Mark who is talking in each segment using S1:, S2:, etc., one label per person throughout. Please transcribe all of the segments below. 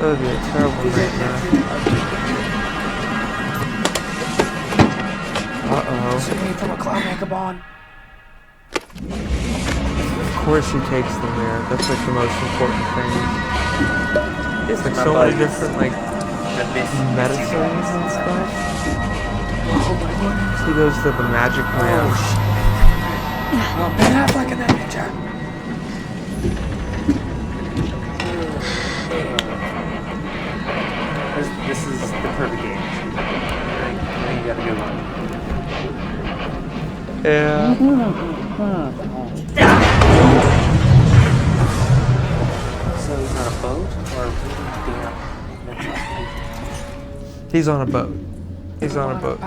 S1: That would be a terrible nightmare. Uh-oh.
S2: Save me from a clown vagabond.
S1: Of course she takes the mirror. That's like the most important thing. It's like so many different like medicines and stuff. He goes to the magic man.
S2: Oh, Ben Affleck in that picture. This is the perfect game. I think you got a good one.
S1: Yeah.
S2: So he's on a boat or
S1: He's on a boat. He's on a boat.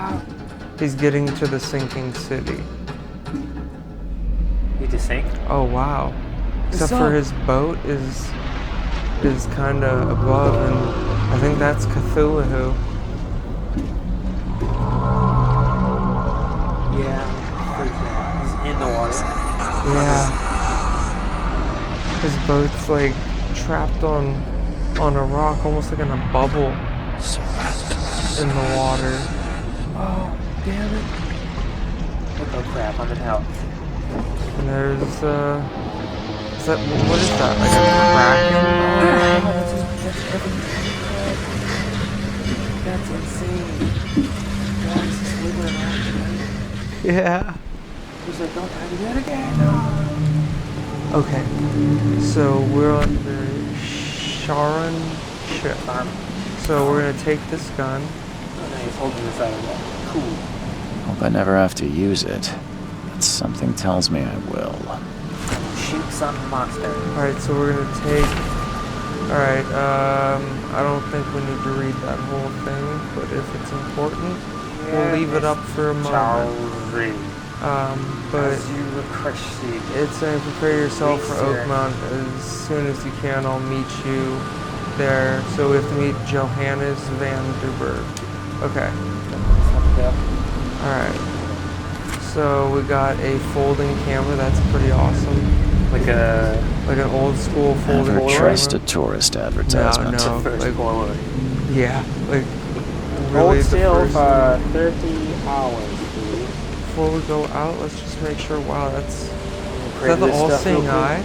S1: He's getting to the sinking city.
S2: He just sank?
S1: Oh wow. Except for his boat is kind of above, and I think that's Cthulhu.
S2: Yeah, he's in the water.
S1: Yeah. His boat's like trapped on a rock, almost like in a bubble in the water.
S2: Oh, damn it. Oh crap, I'm in hell.
S1: And there's what is that? Like a kraken?
S2: That's insane. That's just wiggling out.
S1: Yeah.
S2: He's like, don't try to do that again. No.
S1: Okay. So we're on the Sharon ship. So we're gonna take this gun.
S2: Oh no, he's holding this out of that. Cool.
S3: Hope I never have to use it. But something tells me I will.
S2: Shoot some monster.
S1: Alright, so we're gonna take... Alright, I don't think we need to read that whole thing, but if it's important, we'll leave it up for a moment. But
S2: as you requested,
S1: it's saying prepare yourself for Oakmont as soon as you can. I'll meet you there. So we have to meet Johannes van der Berg. Okay. Alright. So we got a folding camera. That's pretty awesome. Like an old school folding
S3: Never
S1: camera.
S3: trust a tourist advertisement.
S1: No, like yeah, like
S2: Hold
S1: really
S2: still for 30 hours, dude.
S1: Before we go out, let's just make sure. Wow, is that the all-seeing eye?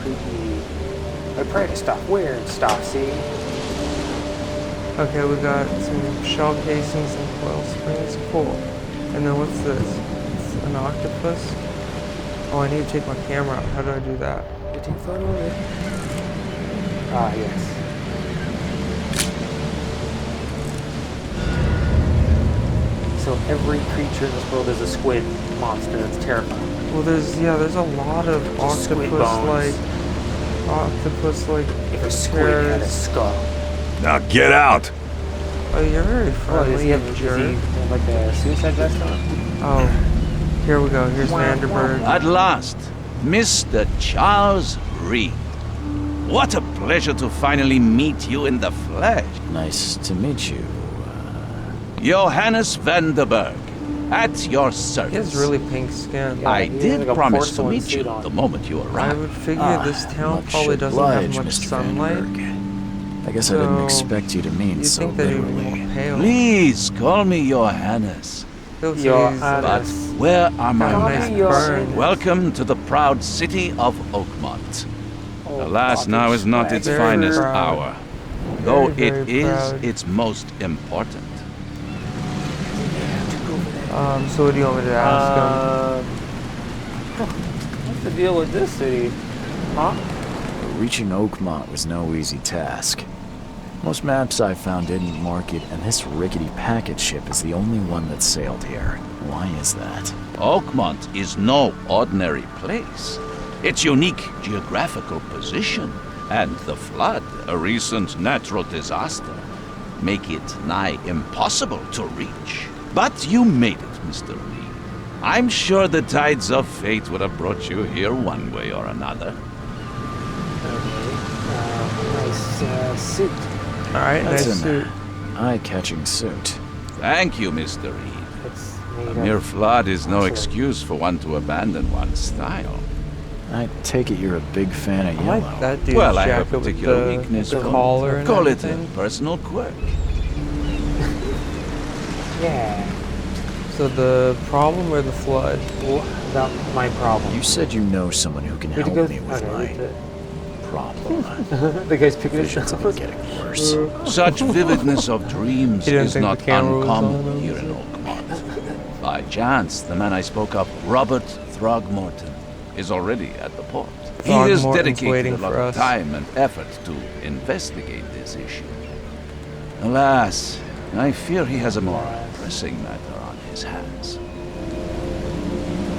S2: Creepy. I pray to stop where and stop seeing.
S1: Okay, we got some shell casings and coil springs. Cool. And then what's this? It's an octopus. Oh, I need to take my camera out. How do I do that?
S2: You take photo of it. Ah, yes. So every creature in this world is a squid monster. That's terrifying.
S1: Well, there's a lot of octopus-like.
S2: If a squid had a skull.
S4: Now get out!
S1: Oh, you're very friendly.
S2: Does he have like a suicide vest on?
S1: Oh, here we go. Here's Vanderberg.
S5: At last, Mr. Charles Reed. What a pleasure to finally meet you in the flesh.
S3: Nice to meet you.
S5: Johannes van der Berg, at your service.
S1: He has really pink skin.
S2: Yeah,
S5: I did
S2: like a
S5: promise to
S2: porcelain
S5: meet you
S2: suit on.
S5: the moment you
S1: I
S5: arrived.
S1: would figure this town
S3: Much
S1: probably doesn't have
S3: obliged,
S1: much
S3: Mr.
S1: sunlight.
S3: Vandenberg. I guess I didn't expect you to mean
S1: You
S3: so
S1: think that he would be
S3: literally.
S1: more pale?
S5: Please call me Johannes.
S1: Feels like
S2: Your
S1: he's,
S5: But where are my
S1: got a nice
S5: manners?
S1: burn.
S5: Welcome to the proud city of Oakmont.
S2: Oh,
S5: Alas, now is not its
S1: Very
S5: finest
S1: proud.
S5: hour, though
S1: Very,
S5: it
S1: very
S5: is
S1: proud.
S5: its most important.
S1: So what do you want me to ask him?
S2: What's the deal with this city? Huh?
S3: Reaching Oakmont was no easy task. Most maps I found didn't mark it, and this rickety packet ship is the only one that sailed here. Why is that?
S5: Oakmont is no ordinary place. Its unique geographical position and the flood, a recent natural disaster, make it nigh impossible to reach. But you made it, Mr. Reed. I'm sure the tides of fate would have brought you here one way or another.
S2: Nice suit.
S1: Alright,
S3: That's
S1: nice suit.
S3: an eye-catching suit.
S5: Thank you, Mr. Reed.
S2: It's
S5: A
S2: made
S5: mere
S2: of
S5: flood is no
S2: muscle.
S5: excuse for one to abandon one's style.
S3: I take it you're a big fan of
S1: I
S3: yellow.
S1: like that dude's
S5: Well, I have a
S1: jacket with
S5: particular
S1: the,
S5: weakness
S1: the
S5: for it.
S1: collar and
S5: Call it a
S1: everything.
S5: personal quirk.
S2: Yeah.
S1: So the problem or the flood?
S2: What about my problem?
S3: You said you know someone who can
S2: We
S3: help
S2: could
S3: me
S2: go-
S3: with
S2: okay,
S3: my problem.
S2: the guy's picking his
S3: Visions have been getting worse.
S5: Such vividness of dreams
S1: He didn't
S5: is
S1: think
S5: not
S1: the camera was
S5: uncommon
S1: on,
S5: here in Oakmont. By chance, the man I spoke of, Robert Throgmorton, is already at the port. He has
S1: Throgmorton's
S5: dedicated
S1: waiting
S5: a lot
S1: for
S5: of
S1: us.
S5: time and effort to investigate this issue. Alas, I fear he has a more pressing matter on his hands.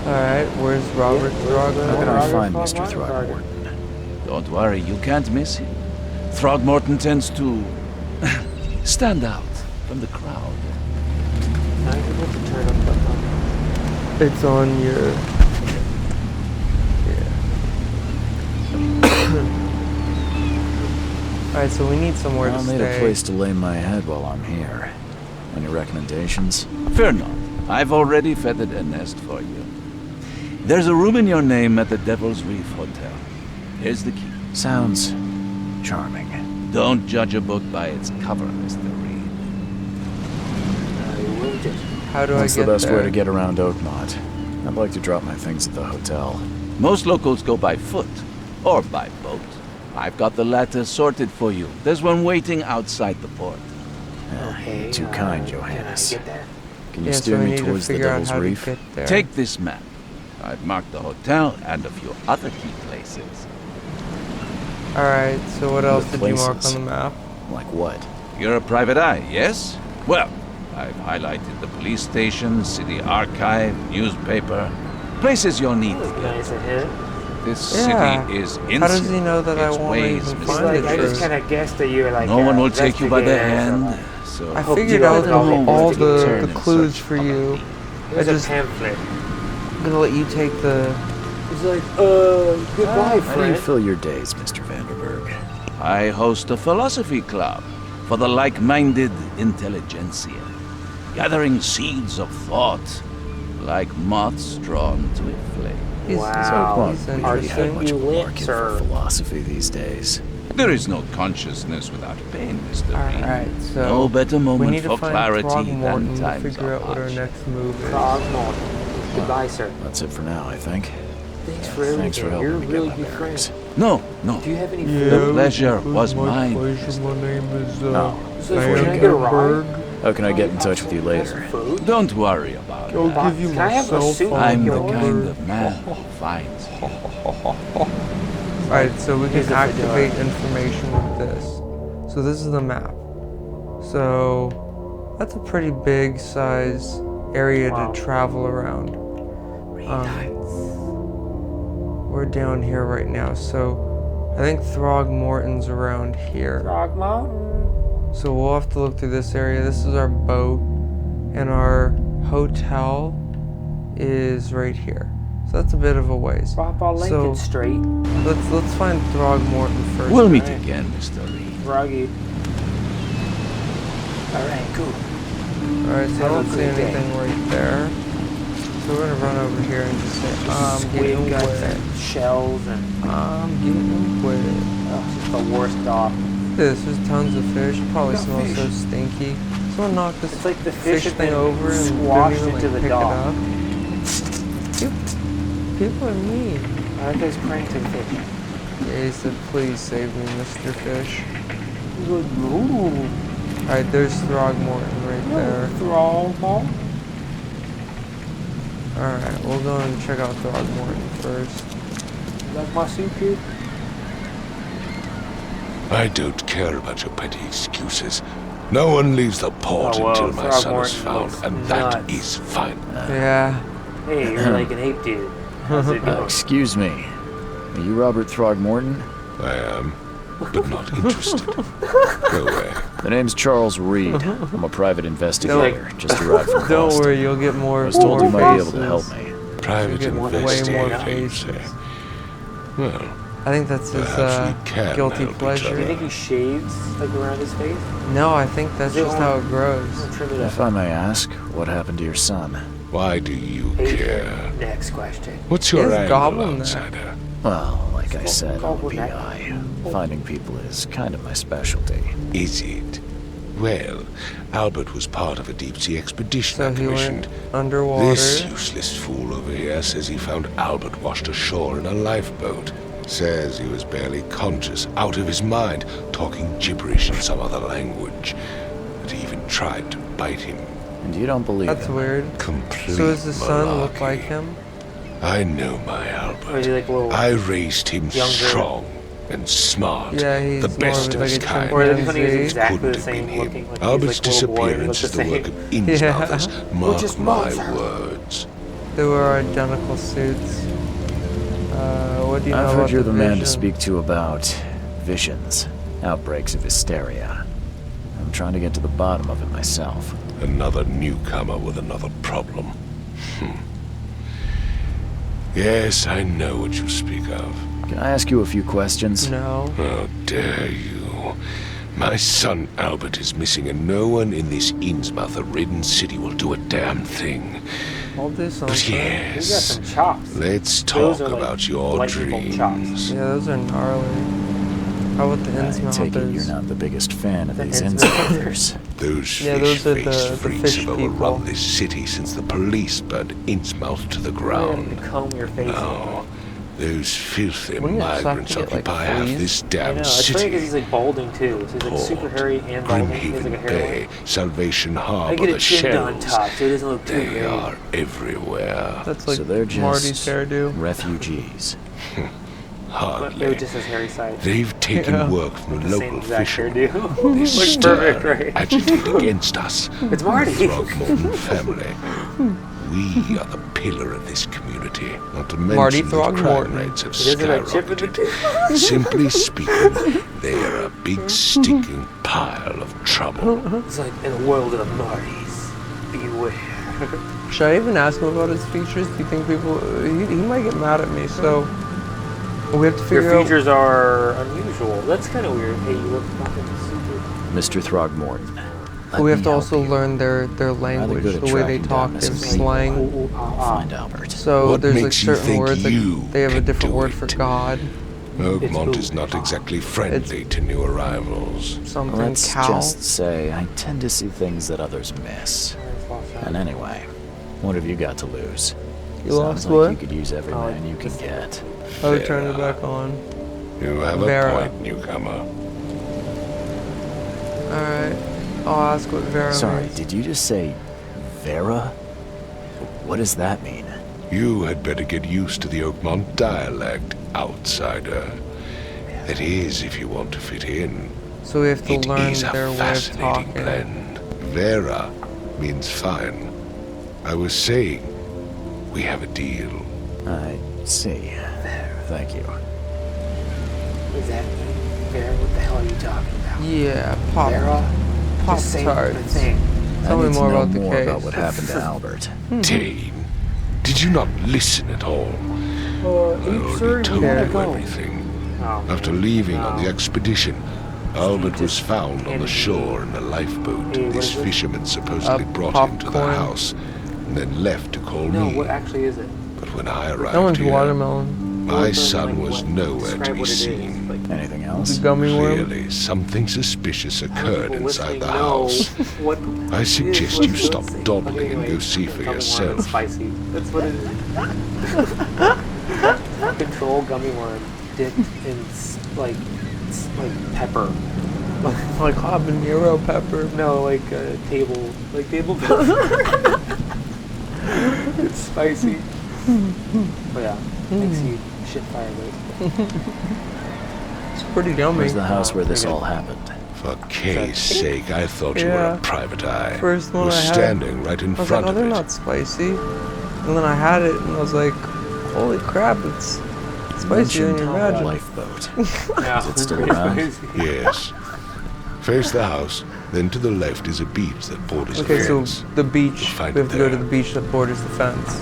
S1: Alright, where's Robert
S3: How can
S1: Throgmorton?
S3: I find
S2: Robert
S3: Mr.
S2: Throgmorton.
S3: Throgmorton?
S5: Don't worry, you can't miss him. Throgmorton tends to stand out from the crowd.
S2: Now you're able to turn up the
S1: It's on your... Alright, so we need somewhere to
S3: I'll need
S1: stay.
S3: a place to lay my head while I'm here. Any recommendations?
S5: Fear not. I've already feathered a nest for you. There's a room in your name at the Devil's Reef Hotel. Here's the key.
S3: Sounds charming.
S5: Don't judge a book by its cover, Mr. Reed.
S2: I will just...
S1: How do
S3: What's
S1: I
S3: the
S1: get
S3: best
S1: there?
S3: way to get around Oakmont? I'd like to drop my things at the hotel.
S5: Most locals go by foot or by boat. I've got the latter sorted for you. There's one waiting outside the port.
S2: Okay,
S3: Too kind,
S2: can I
S3: Johannes.
S2: get there?
S3: Can you
S1: Yeah,
S3: steer
S1: so we
S3: me
S1: need to
S3: towards the
S1: figure out
S3: Devil's
S1: how
S3: Reef?
S1: to get there.
S5: Take this map. I've marked the hotel and a few other key places.
S1: Alright, so what else did you mark
S3: places?
S1: on the map?
S3: Like what?
S5: You're a private eye, yes? Well, I've highlighted the police station, city archive, newspaper, places you'll need to
S2: Can
S5: get.
S2: I say hit?
S5: This
S1: Yeah.
S5: city is
S1: How does he know that I
S5: Its
S1: won't
S5: ways
S1: even
S2: He's
S1: find
S2: like,
S1: the
S2: I just
S1: truth?
S2: kind of guessed that you were like
S5: No one will take you by the hand,
S2: investigator
S5: so
S1: I
S2: hope
S1: figured
S2: you
S1: out
S2: don't know
S1: all
S2: the
S1: the
S5: turn and
S1: clues
S5: search
S1: for
S5: for
S1: you.
S2: or something. There's
S1: I just-
S2: a pamphlet.
S1: I'm gonna let you take the...
S2: He's like, goodbye,
S3: How do you
S2: friend.
S3: fill your days, Mr. Vanderberg?
S5: I host a philosophy club for the like-minded intelligentsia, gathering seeds of thought like moths drawn to a flame.
S1: He's,
S2: Wow.
S1: he's
S3: Well, we
S2: Are
S3: really have
S1: interesting.
S3: much
S2: you
S3: of a
S2: lit,
S3: market
S2: sir?
S3: for philosophy these days.
S5: There is no consciousness without pain, Mr. Reed.
S1: Alright, so...
S5: No better
S1: we
S5: moment
S1: need to
S5: for
S1: find
S5: clarity
S1: Throgmorton
S5: than
S1: to
S5: times
S1: figure
S5: of
S1: out what our
S5: hardship.
S1: next move is.
S2: Throgmorton. Goodbye, sir.
S3: That's it for now, I think.
S2: Thanks for everything.
S3: Thanks for
S2: You're a
S3: helping me
S2: really
S3: get my
S2: good friend.
S3: bearings.
S5: No, no.
S2: Do you have any
S1: Yeah,
S5: The
S2: food?
S5: pleasure
S1: it
S5: was
S1: my
S5: mine.
S1: pleasure. My name is,
S3: No.
S2: So can I get a ride?
S1: Vanderberg.
S3: How can I get in touch with you
S2: Have some
S3: later?
S2: food?
S5: Don't worry about
S1: I'll
S5: that.
S1: give you
S2: Can I
S1: my
S2: have a
S1: cell
S2: suit
S1: phone
S2: like
S5: I'm the
S2: yours?
S5: kind of man who finds you.
S1: Alright, so we
S2: Here's
S1: can
S2: the
S1: activate
S2: fedora.
S1: information with this. So this is the map. So that's a pretty big size area
S2: Wow.
S1: to travel around. We're down here right now, so I think Throgmorton's around here.
S2: Throgmorton.
S1: So we'll have to look through this area. This is our boat, and our hotel is right here. So that's a bit of a ways.
S2: Drop all Lincoln
S1: So-
S2: Street.
S1: Let's find Throgmorton first.
S5: We'll meet
S2: Right.
S5: again, Mr. Reed.
S2: Froggy. Alright, cool.
S1: Alright, so I don't
S2: Have a
S1: see
S2: good day.
S1: anything right there. So we're gonna run over here and just say, I'm
S2: Squid
S1: getting
S2: guts
S1: wet.
S2: and shells and
S1: I'm getting wet.
S2: it's just the worst dock.
S1: There's tons of fish. Probably
S2: Got
S1: smells so
S2: fish.
S1: stinky. Someone knocked this
S2: It's like the fish have
S1: thing
S2: been
S1: over and
S2: squashed
S1: didn't even
S2: into
S1: like,
S2: the
S1: pick
S2: dock.
S1: it up. People are mean.
S2: That guy's praying to the fish.
S1: Yeah, he said, please save me, Mr. Fish.
S2: He's like, ooh,
S1: Alright, there's Throgmorton right there.
S2: Throgmorton.
S1: Alright, we'll go and check out Throgmorton first.
S2: Like my soup here?
S4: I don't care about your petty excuses. No one leaves the port
S2: Oh, well,
S4: until my son is
S2: Throgmorton
S4: found,
S2: looks
S4: and that
S2: nuts.
S4: is fine.
S1: Yeah.
S2: Hey, you're like an ape dude. How's it going?
S3: Excuse me. Are you Robert Throgmorton?
S4: I am, but not interested. Go away.
S3: The name's Charles Reed. I'm a private investigator. Just arrived from
S1: Don't
S3: Boston.
S1: worry, you'll get more.
S3: I was told you
S1: more
S3: might be able to
S1: faces.
S3: help me.
S4: Private
S1: get way more
S4: investigator, you
S1: faces.
S4: say? Well,
S1: I think that's his
S4: perhaps we can
S1: guilty
S4: help each
S1: pleasure.
S2: Do you
S4: other.
S2: think he shaves like around his face?
S1: No, I think that's
S2: Is it
S1: just
S2: on-
S1: how it grows.
S2: I'll trim it
S3: If
S2: up.
S3: I may ask, what happened to your son?
S4: Why do you
S2: Hey,
S4: care?
S2: next question.
S4: What's
S1: He
S4: your
S1: has
S4: angle,
S1: goblin there.
S4: outsider?
S3: Well, like I said on the PI, finding people is kind of my specialty.
S4: Is it? Well, Albert was part of a deep-sea expedition
S1: So
S4: I
S1: he
S4: commissioned.
S1: went underwater.
S4: This useless fool over here says he found Albert washed ashore in a lifeboat. Says he was barely conscious, out of his mind, talking gibberish in some other language. That he even tried to bite him.
S3: And you don't believe
S1: That's
S3: him?
S1: weird.
S4: Complete
S1: So does the son look
S4: malarkey.
S1: like him?
S4: I know my
S2: Or
S4: Albert.
S2: is he like a little...
S4: I raised him
S2: younger?
S4: strong and smart.
S1: Yeah, he's
S4: the
S1: more
S4: best
S1: of
S4: of
S1: like
S4: his
S1: a
S4: kind.
S2: Or is it funny he's
S1: Couldn't
S2: exactly the
S4: have been
S2: same
S4: him.
S2: looking? Like
S4: Albert's
S2: he's like a little boy, he looks
S4: disappearance is the
S2: the
S4: work
S2: same.
S4: of Innsmouthers.
S1: Yeah.
S4: Mark
S2: Just
S4: my
S2: monster.
S4: words.
S1: They were identical suits. What do you know
S3: I've
S1: about
S3: heard you're the man to
S1: vision?
S3: speak to about visions, outbreaks of hysteria. I'm trying to get to the bottom of it myself.
S4: Another newcomer with another problem. Yes, I know what you speak of.
S3: Can I ask you a few questions?
S1: No.
S4: How dare you? My son Albert is missing, and no one in this Innsmouth-ridden city will do a damn thing.
S1: I'll do
S4: But
S1: something.
S2: He's got
S4: yes,
S2: some chops.
S4: let's
S2: Those
S4: talk
S2: are like
S4: about your
S2: lightning bolt
S4: dreams.
S2: chops.
S1: Yeah, those are gnarly. How about the
S3: I take it you're
S1: Innsmouthers?
S3: not the biggest fan of
S2: The
S3: these
S2: Innsmouthers.
S3: Innsmouthers.
S4: Those
S1: Yeah, those are
S4: fish-faced
S1: the
S4: freaks
S1: fish
S4: have
S1: people.
S4: overrun this city since the police burned Innsmouth to the
S2: You
S4: ground.
S2: comb your face.
S4: No, those filthy
S1: Wouldn't it suck
S4: migrants
S1: to get, like,
S4: occupy half
S1: fleas?
S4: this
S2: I
S4: damn
S2: know. It's funny because
S4: city.
S2: he's like balding too. So he's like super hairy and balding. He has like a
S4: Grimhaven
S2: hairline.
S4: Bay, Salvation
S2: I
S4: Harbor,
S2: get
S4: the
S2: it trimmed on
S4: shells.
S2: top so it doesn't look too
S4: They
S2: hairy.
S4: are everywhere.
S1: That's like
S3: So they're just
S1: Marty's hairdo.
S3: refugees.
S2: But they were
S4: Hardly.
S2: just his hairy side.
S4: They've taken
S1: Yeah.
S4: work from
S2: The
S4: the
S2: same
S4: local
S2: exact
S4: fishermen.
S2: hairdo.
S4: They
S2: Looks
S4: stir
S2: perfect,
S4: and
S2: right?
S4: agitate against us.
S2: It's Marty.
S4: The Throgmorton family. We are the pillar of this community. Not to mention
S1: Marty
S4: that crime
S1: Throgmorton.
S4: rates have
S2: It isn't a chip in the
S4: skyrocketed. Simply speaking, they are a big stinking pile of trouble.
S2: It's like in a world of Martys. Beware.
S1: Should I even ask him about his features? Do you think people... He might get mad at me, so... We have to figure
S2: Your
S1: out...
S2: features are unusual. That's kind of weird. Hey, you look fucking super.
S3: Mr. Throgmorton.
S1: We have
S3: me
S1: to
S3: help
S1: also
S3: you.
S1: learn their language,
S3: good at
S1: the way they
S3: tracking
S1: talk,
S3: down
S1: they have
S3: missing
S1: slang.
S2: Ooh,
S3: Find Albert.
S1: So
S4: What
S1: there's like
S4: makes you
S1: certain
S4: think
S1: words, like
S4: you
S1: they have a
S4: can
S1: different
S4: do
S1: word
S4: it?
S1: for God.
S4: Oakmont
S2: It's
S4: is not exactly friendly to new arrivals.
S1: Something
S3: Let's
S1: cow.
S3: just say I tend to see things that others miss. And anyway, what have you got to lose?
S1: You
S3: Sounds
S1: lost
S3: like
S1: what?
S3: you could use every
S2: Oh,
S3: man you can
S2: just-
S3: get.
S1: Oh, turn it back on.
S4: You have
S1: Vera.
S4: a point, newcomer.
S1: Alright. I'll ask what Vera
S3: Sorry,
S1: means.
S3: did you just say Vera? What does that mean?
S4: You had better get used to the Oakmont dialect, outsider. That is, if you want to fit in.
S1: So we have to
S4: It
S1: learn
S4: is a
S1: their way of
S4: fascinating
S1: talking.
S4: blend. Vera means fine. I was saying, we have a deal.
S3: I see. Thank you.
S2: Is that Vera? What the hell are you talking about?
S1: Yeah,
S2: Vera?
S1: Pop
S2: Just say the
S1: Tarts.
S2: thing.
S1: Tell
S3: I
S1: me
S3: need to
S1: more
S3: know
S1: about the
S3: more
S1: case.
S3: about what happened to Albert.
S4: Dane, did you not listen at all? I already told you everything.
S2: Oh,
S4: After
S2: man.
S4: leaving
S2: Oh.
S4: on the expedition, Albert was found on the shore in a lifeboat.
S2: Hey, what
S4: This
S2: is it?
S4: fisherman supposedly brought him to the
S1: popcorn.
S4: house and then left to call
S2: No,
S4: me.
S2: what actually is it?
S4: But when I arrived
S1: That one's
S4: here,
S1: watermelon.
S4: my son was
S2: Like,
S4: nowhere to
S2: describe
S4: be
S2: what it is.
S4: seen.
S2: Like,
S3: Anything
S1: The
S3: else?
S1: gummy worm.
S4: Clearly, something suspicious
S2: how do
S4: occurred
S2: people
S4: inside
S2: listening
S4: the
S2: know
S4: house.
S2: what
S4: I
S2: it is?
S4: suggest
S2: What's
S4: you
S2: the
S4: stop
S2: thing?
S4: dawdling
S2: Okay,
S4: and
S2: anyway,
S4: go see for
S2: gummy worm,
S4: yourself.
S2: It's spicy. That's what it is. Control gummy worm dipped in like pepper.
S1: Like habanero pepper.
S2: No, like table pepper. It's spicy. But yeah, makes you shit firewood.
S1: It's pretty yummy.
S3: Where's the house where this all happened?
S4: For Kay's sake, I thought you were
S1: Yeah.
S4: a private eye.
S1: First one
S4: We're
S1: I had,
S4: standing right in
S1: I was
S4: front
S1: like, oh,
S4: of
S1: they're
S4: it.
S1: not spicy. And then I had it, and I was like, holy crap, it's spicier than you
S3: Mentioned
S1: imagine.
S3: lifeboat.
S2: Yeah,
S3: Is it still
S2: very
S3: around?
S2: spicy.
S4: Yes. Face the house, then to the left is a beach that borders
S1: Okay,
S4: the
S1: so
S4: fence.
S1: the beach,
S4: You'll find
S1: we have
S4: it
S1: to go to
S4: there.
S1: the beach that borders the fence.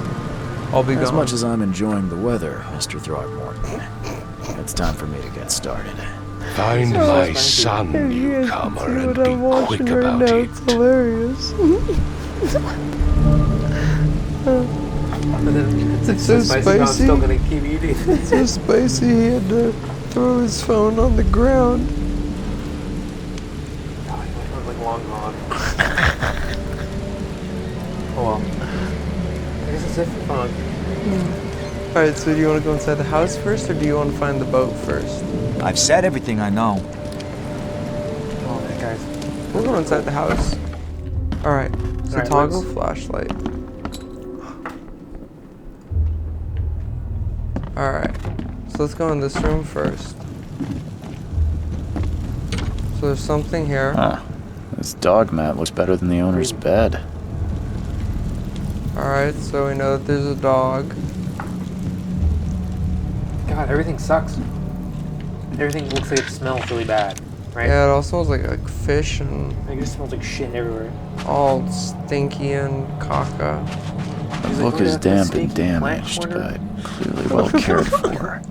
S1: I'll be
S3: As
S1: gone.
S3: much as I'm enjoying the weather, Mr. Throgmorton, it's time for me to get started.
S4: Find
S2: So
S4: my
S2: spicy.
S4: son, newcomer, and be quick about it.
S1: hilarious.
S2: But then
S1: It's so
S2: spicy, but I'm still
S1: spicy.
S2: gonna keep eating.
S1: It's so spicy. He had to throw his phone on the ground.
S2: God, my phone's like long gone. Oh well. I guess it's it for fun.
S1: Alright, so do you want to go inside the house first, or do you want to find the boat first?
S6: I've said everything I know.
S2: Oh, man, guys.
S1: We'll go inside the house. Alright, so
S2: Alright,
S1: toggle
S2: let's-
S1: flashlight. Alright, so let's go in this room first. So there's something here.
S3: Huh. This dog mat looks better than the owner's bed.
S1: Alright, so we know that there's a dog.
S2: God, everything sucks. Everything looks like it smells really bad, right?
S1: Yeah, it all smells like fish and
S2: Like, it just smells like shit everywhere.
S1: all stinky and caca.
S3: The
S2: He's
S3: book
S2: like,
S3: is
S2: "Look at that
S3: damp and
S2: stinky plant
S3: damaged,
S2: corner."
S3: but clearly well cared for.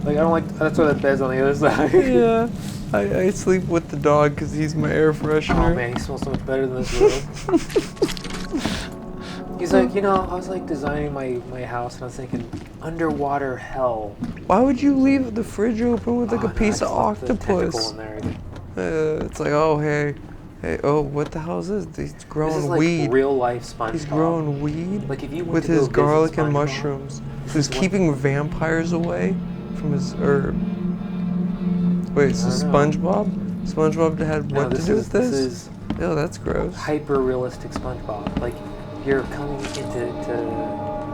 S2: Like, I don't like. That's why the bed's on the other side.
S1: Yeah, I sleep with the dog because he's my air freshener.
S2: Oh man, he smells so much better than this room. He's like, you know, I was like designing my house and I was thinking, underwater hell.
S1: Why would you leave the fridge open with like
S2: Oh,
S1: a
S2: no,
S1: piece
S2: I
S1: of
S2: just left the tentacle
S1: octopus?
S2: in there again.
S1: It's like, oh hey, oh what the hell is this? He's
S2: This is
S1: growing
S2: like
S1: weed.
S2: real life SpongeBob.
S1: He's growing weed
S2: Like if you went
S1: with
S2: to go
S1: his
S2: visit
S1: garlic and
S2: SpongeBob,
S1: mushrooms.
S2: this
S1: He's
S2: is what-
S1: keeping vampires away from his herb. Wait, so
S2: I don't know.
S1: SpongeBob? SpongeBob had
S2: No,
S1: what to do with this?
S2: This is
S1: Ew, that's gross.
S2: hyper realistic SpongeBob. Like you're coming into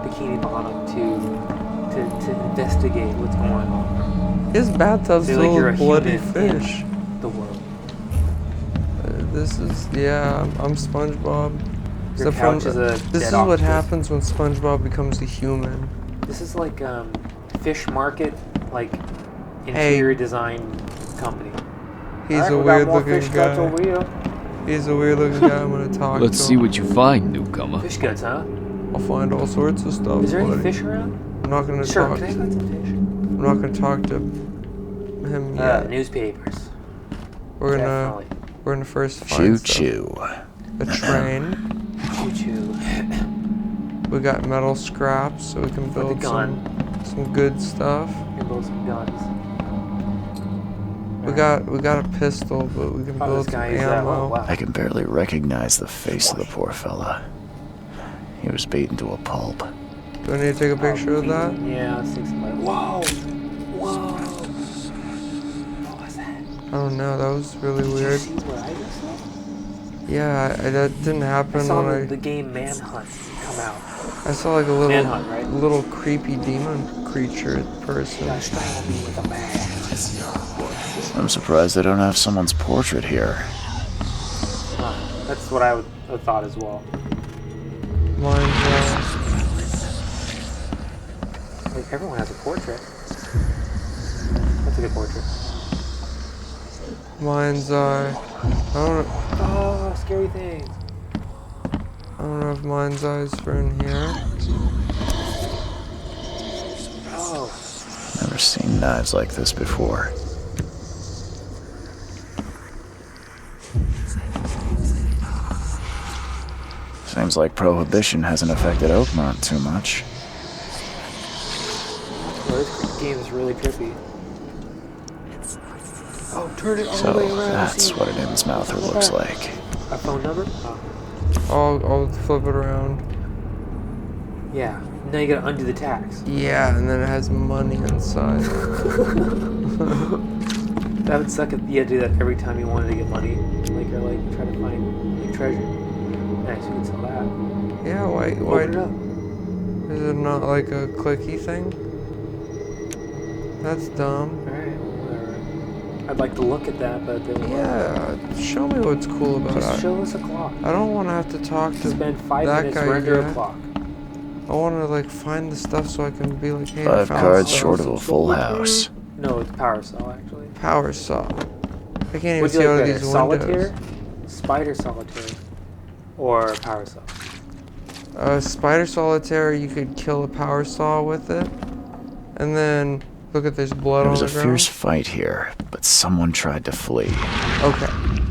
S2: Bikini Bottom to investigate what's going on.
S1: His bathtub's
S2: Feel like
S1: full
S2: you're
S1: of
S2: a
S1: bloody
S2: human in
S1: fish.
S2: the world.
S1: This is, yeah, I'm SpongeBob.
S2: Your
S1: Except from-
S2: couch is a
S1: This
S2: dead
S1: is what
S2: octopus.
S1: happens when SpongeBob becomes a human.
S2: This is like fish market, like interior design company.
S1: He's
S2: Alright,
S1: a
S2: we got
S1: weird
S2: more
S1: looking
S2: fish guts
S1: guy.
S2: over here.
S1: He's a weird looking guy. I'm gonna talk
S7: Let's
S1: to
S7: see
S1: him.
S7: what you find, newcomer.
S2: Fish guts, huh?
S1: I'll find all sorts of stuff.
S2: Is there any
S1: buddy.
S2: fish around?
S1: I'm not gonna
S2: Sure,
S1: talk.
S2: can I find some fish?
S1: I'm not gonna talk to him yet.
S2: Newspapers.
S1: we're gonna
S2: Definitely.
S1: we're gonna first
S3: Choo
S1: find stuff.
S3: choo.
S1: A train.
S2: Choo choo.
S1: We got metal scraps, so we can
S2: For the
S1: build
S2: gun.
S1: some good stuff.
S2: You build some guns.
S1: We got a pistol, but we can
S2: Oh,
S1: build
S2: this
S1: some
S2: guy is
S1: ammo.
S2: oh, wow.
S3: I can barely recognize the face of the poor fella. He was beaten to a pulp.
S1: Do I need to take a picture of that?
S2: Yeah, let's take some. Whoa! Whoa! What was that?
S1: I don't know. That was really
S2: Did
S1: weird.
S2: you see what I just saw?
S1: Yeah, that didn't
S2: I
S1: happen
S2: saw
S1: when
S2: the game Manhunt come out.
S1: I saw like a little
S2: Manhunt, right?
S1: little creepy demon creature person.
S2: You gotta strangle me with a bag.
S3: I'm surprised they don't have someone's portrait here.
S2: That's what I would have thought as well.
S1: Mine's
S2: Like everyone has a portrait. That's a good portrait.
S1: I don't
S2: Oh, scary things.
S1: I don't know if mine's eyes are in here.
S2: Oh,
S3: Never seen knives like this before. Seems like prohibition hasn't affected Oakmont too much.
S2: well, this game is really trippy. Oh, turn it all
S3: So
S2: the way around.
S3: that's
S2: see.
S3: what an in-mouther
S2: Look
S3: looks
S2: at that.
S3: like.
S2: A phone number? Oh,
S1: I'll flip it around.
S2: yeah. Now you gotta undo the tax.
S1: Yeah, and then it has money inside.
S2: That would suck if you had to do that every time you wanted to get money. Like, or like try to find like treasure. Nice, you can sell that.
S1: Yeah, why
S2: Open it up.
S1: is it not like a clicky thing? That's dumb.
S2: Alright, well, whatever. I'd like to look at that, but then
S1: Yeah, show me what's cool about
S2: just
S1: it.
S2: show us a clock.
S1: I don't want to have to talk to
S2: Spend 5
S1: that
S2: minutes
S1: guy
S2: render a
S1: yet.
S2: clock.
S1: I want to like find the stuff so I can be like, hey, I
S3: 5
S1: found
S3: cards
S1: stuff.
S3: short of a full house.
S2: No, it's power saw actually.
S1: Power saw. I can't even
S2: Would
S1: see
S2: you
S1: out
S2: like
S1: of
S2: better,
S1: these
S2: solitaire,
S1: windows.
S2: spider solitaire, or power saw?
S1: Spider solitaire, you could kill a power saw with it, and then look at there's blood
S3: There
S1: on
S3: was
S1: the
S3: a
S1: ground.
S3: fierce fight here, but someone tried to flee.
S1: Okay,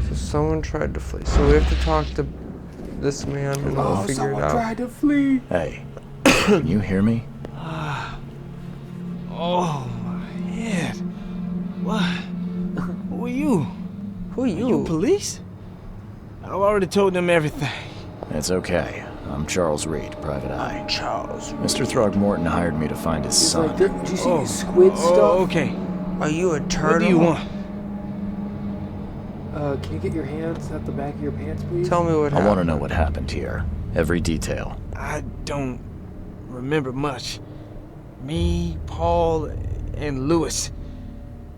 S1: so someone tried to flee. So we have to talk to this man and we'll figure it out.
S2: to flee.
S3: Hey, can you hear me?
S7: Oh, my head. What? Who are you?
S1: Who are you?
S7: You police? I've already told them everything.
S3: It's okay. I'm Charles Reed, Private Eye.
S1: Charles.
S3: Mr. Throgmorton hired me to find his
S2: He's
S3: son.
S2: like, did you see squid stuff?
S7: Okay.
S1: Are you a turtle?
S7: What do you want?
S2: Can you get your hands at the back of your pants, please?
S1: Tell me what
S3: I
S1: happened.
S3: want to know what happened here. Every detail.
S7: I don't remember much. Me, Paul, and Lewis.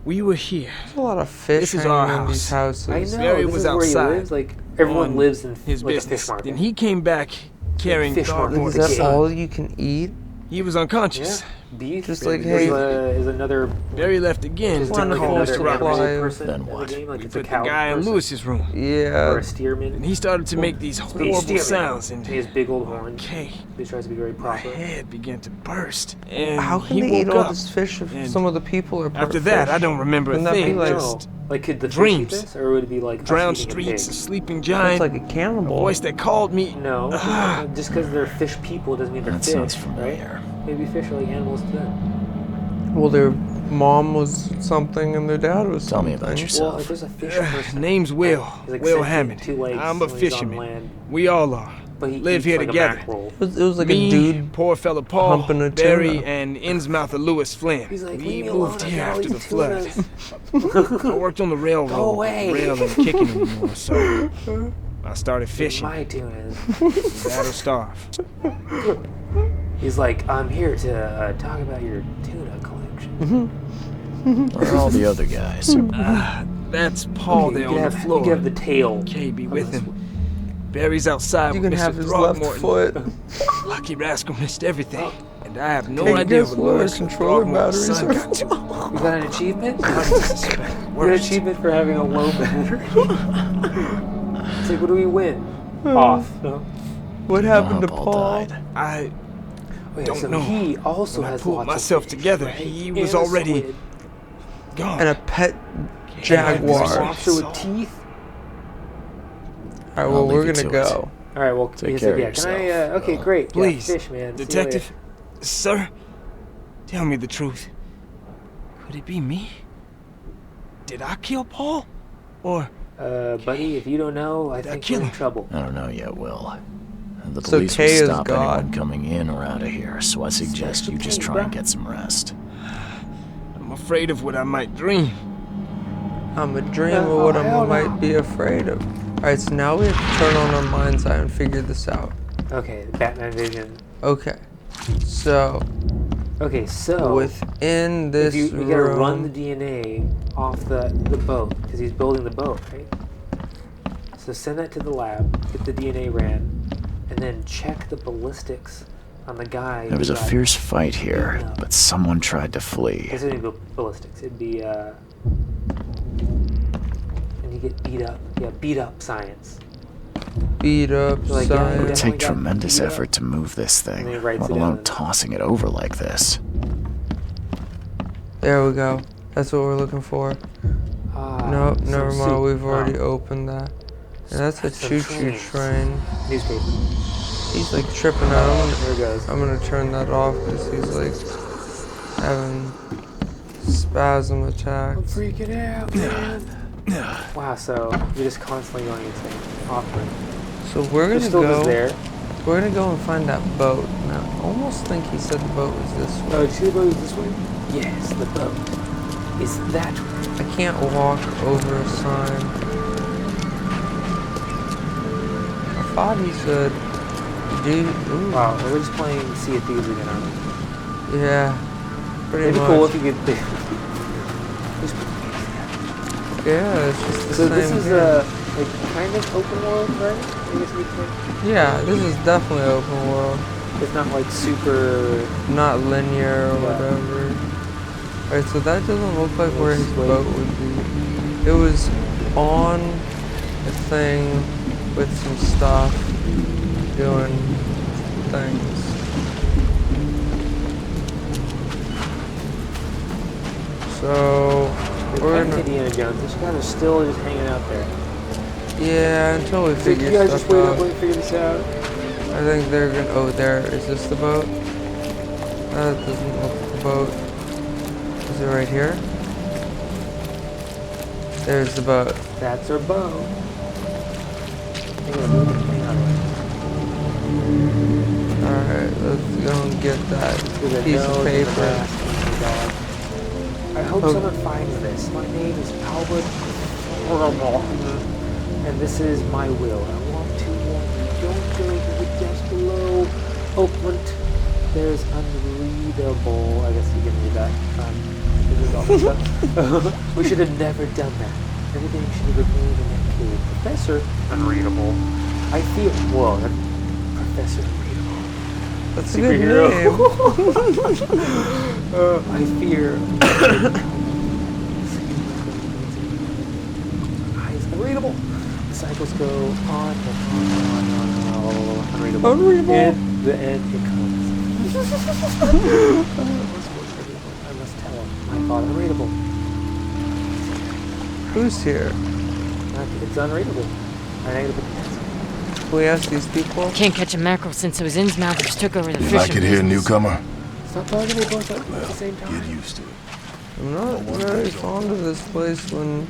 S7: We were here.
S1: There's a lot of fish
S7: This is
S1: hanging
S7: our
S1: in these
S7: house.
S1: houses.
S2: I know,
S7: Barry
S2: this
S7: was
S2: is where he
S7: outside
S2: lives. Like, everyone
S7: on
S2: lives in
S7: his
S2: like
S7: business.
S2: a fish market.
S7: Then he came back carrying
S2: Fish market.
S7: cardboard.
S1: Is that
S2: Son.
S1: all you can eat?
S7: He was unconscious.
S2: Yeah, beef.
S1: Just like,
S2: is,
S1: hey-
S2: is another.
S7: Barry left again
S2: Is
S7: to
S2: there like
S1: Wonderful
S2: another
S1: supply
S2: everyday
S1: of-
S2: person
S3: Then
S2: in the
S3: what?
S2: game? Like
S7: We
S2: it's a
S7: put the
S2: cow
S7: guy in
S2: person?
S7: Lewis's room.
S2: Or
S1: Yeah.
S2: a steerman.
S7: And he started to make these
S2: He's
S7: horrible
S2: steerman.
S7: sounds. And
S2: He has big old horns.
S7: okay,
S2: He tries to be very
S7: my
S2: proper.
S7: head began to burst. And
S1: How can
S7: he
S1: they eat
S7: woke
S1: all
S7: up.
S1: this fish if
S7: and
S1: some of the people are part
S7: After that,
S1: fish?
S7: I don't remember a
S1: Wouldn't that be
S7: thing.
S1: like-
S2: No. Like, could the fish
S7: dreams.
S2: eat this? Or would it be like us
S7: Drowned
S2: eating a
S7: streets, a
S2: pig?
S7: sleeping
S1: That's
S7: giant,
S1: like a
S7: a
S1: cannibal.
S7: voice that called me.
S2: No,
S7: Ah.
S2: just because they're fish people doesn't mean they're
S3: That
S2: fish,
S3: sounds
S2: right?
S3: familiar.
S2: Maybe fish are like animals to them.
S1: Well, their mom was something and their dad was
S3: Tell me
S1: something.
S3: about yourself.
S2: Well, if there's a fish person,
S7: Name's Will.
S2: he's like
S7: Will
S2: sentient,
S7: Hammond.
S2: 2 legs
S7: I'm a
S2: when he's on
S7: fisherman.
S2: land,
S7: We all are.
S2: but he
S7: Live
S2: eats
S7: here
S2: like
S7: together.
S2: A mackerel.
S1: It was like
S7: Me,
S1: a dude.
S7: poor fella Paul,
S1: humping a
S7: Barry,
S1: tuna.
S7: and Innsmouth of Lewis Flynn.
S2: He's like,
S7: We
S2: leave me alone,
S7: moved
S2: I
S7: here
S2: got all
S7: after the
S2: these
S7: flood.
S2: tunas.
S7: I worked on the railroad.
S2: Go away.
S7: The rail ain't kicking anymore, so I started fishing.
S2: My tunas.
S7: Battle starve.
S2: He's like, I'm here to talk about your tuna collection.
S3: Where are all the other guys?
S7: That's Paul
S2: Okay,
S7: there
S2: you
S7: on
S2: can
S7: the
S2: have,
S7: floor.
S2: You can have the tail.
S7: KB
S2: of
S7: with
S2: this
S7: him. Barry's outside
S1: You
S7: with
S1: can
S7: Mr.
S1: have his left
S7: Throckmorton.
S1: foot.
S7: Lucky rascal missed everything. And I have no
S1: Hey,
S7: idea
S1: guess
S7: what
S1: what?
S7: Lewis
S1: Controller
S7: Throckmorton's
S1: batteries
S7: son
S1: are
S7: got to.
S2: You got an achievement?
S7: I suspect the
S2: You got an
S7: worst.
S2: achievement for having a low battery. It's like, what do we win? Off. No?
S1: What happened to Paul?
S3: Died.
S7: I
S2: Wait,
S7: Don't
S2: so
S7: know.
S2: he also
S7: When I
S2: has
S7: pulled
S2: lots
S7: myself
S2: of fish,
S7: together,
S2: right?
S7: he
S2: And
S7: was
S2: a
S7: already
S2: squid.
S7: gone.
S1: And a pet
S2: And a
S1: jaguar.
S2: lobster with teeth.
S1: Alright, well,
S3: I'll
S1: we're
S3: leave you
S1: gonna
S3: to it.
S1: go.
S2: All right, well,
S3: Take
S2: he's
S3: care
S2: like,
S3: of
S2: yeah, can I?
S3: yourself.
S2: Okay, great.
S7: Please,
S2: yeah, fish, man. See you
S7: Detective, sir, tell me the truth. Could it be me? Did I kill Paul? Or
S2: later. Buddy, if you don't know, I
S7: Did I
S2: think
S7: kill
S2: you're in
S7: him?
S2: trouble.
S3: I don't know yet, Will. The
S1: So
S3: police
S1: Kay
S3: will
S1: is
S3: stop
S1: God.
S3: anyone coming in or out of here, so I suggest you just try and get some rest.
S7: I'm afraid of what I might dream.
S1: I'm a dream of what I
S2: hell no.
S1: might be afraid of. Alright, so now we have to turn on our mind's eye and figure this out.
S2: Okay, Batman vision.
S1: Okay. So,
S2: Okay, so
S1: within this
S2: if you gotta run the
S1: room...
S2: DNA off the boat because he's building the boat, right? So send that to the lab, get the DNA ran, and then check the ballistics on the guy.
S3: There was
S2: who
S3: a
S2: got-
S3: fierce fight here,
S2: No.
S3: but someone tried to flee.
S2: This isn't ballistics. It'd be and you get beat up. Yeah, beat up science.
S1: Beat up
S2: Like, yeah,
S3: It would
S1: science.
S2: definitely
S3: take
S2: got
S3: tremendous
S2: beat up.
S3: effort to move this
S2: And
S3: thing,
S2: then he writes
S3: let
S2: it
S3: alone
S2: down.
S3: tossing it over like this.
S1: There we go. That's what we're looking for. Nope,
S2: some
S1: never mind.
S2: soup.
S1: We've already
S2: Oh,
S1: opened that. And that's a
S2: Some
S1: choo-choo
S2: trains.
S1: train.
S2: newspaper.
S1: He's like tripping out.
S2: There it goes.
S1: I'm gonna turn that off because he's like having spasm attacks.
S2: Freaking out, man. Wow, so you're just constantly going insane. Awkward.
S1: So we're
S2: There's
S1: gonna
S2: still
S1: go.
S2: just there.
S1: We're gonna go and find that boat. Now, I almost think he said the boat was this way.
S2: Oh, did you see the boat is this way? Yes, the boat is that way.
S1: I can't walk over a sign. I thought he said, dude. Ooh.
S2: Wow, we're just playing Sea of Thieves again, aren't we?
S1: Yeah. Pretty
S2: It'd be
S1: much.
S2: cool if you could.
S1: Yeah, it's just the
S2: So
S1: same
S2: this is
S1: game.
S2: like kind of open world, right? I guess we can.
S1: Yeah, this is definitely open world.
S2: It's not like super.
S1: Not linear or
S2: Yeah.
S1: whatever. Alright, so that doesn't look like where his
S2: Wait.
S1: boat would be. It was on a thing with some stuff doing things. So we're
S2: Like
S1: gonna,
S2: Indiana Jones. This guys are still just hanging out there.
S1: yeah, until we
S2: So
S1: figure
S2: you guys
S1: stuff
S2: just wait
S1: out.
S2: up and figure this out.
S1: I think they're gonna. Oh, there is this the boat? That doesn't look like the boat. Is it right here? There's the boat.
S2: That's our boat.
S1: Alright, let's go and get that piece of paper.
S2: I hope someone finds this. My name is Albert and this is my will. I want to warn you, don't go to the desk below. Oakland, there's unreadable. I guess you can read that. This is awesome stuff. We should have never done that. Everything should have remained in that cave. Professor Unreadable. I feel. Whoa, that's Professor Unreadable.
S1: That's a good name.
S2: I fear. Eyes unreadable. The cycles go on and on. Unreadable.
S1: Unreadable.
S2: In the end, it comes. I must tell him. I thought unreadable.
S1: Who's here?
S2: It's unreadable. I need to put
S1: Can we ask these people?
S8: Can't catch a mackerel since it was Innsmouth took over the
S4: You
S8: fishing
S4: like it here,
S8: business.
S4: newcomer?
S2: Stop talking to me both at the same time.
S4: Get used to it.
S1: I'm not very fond of this place when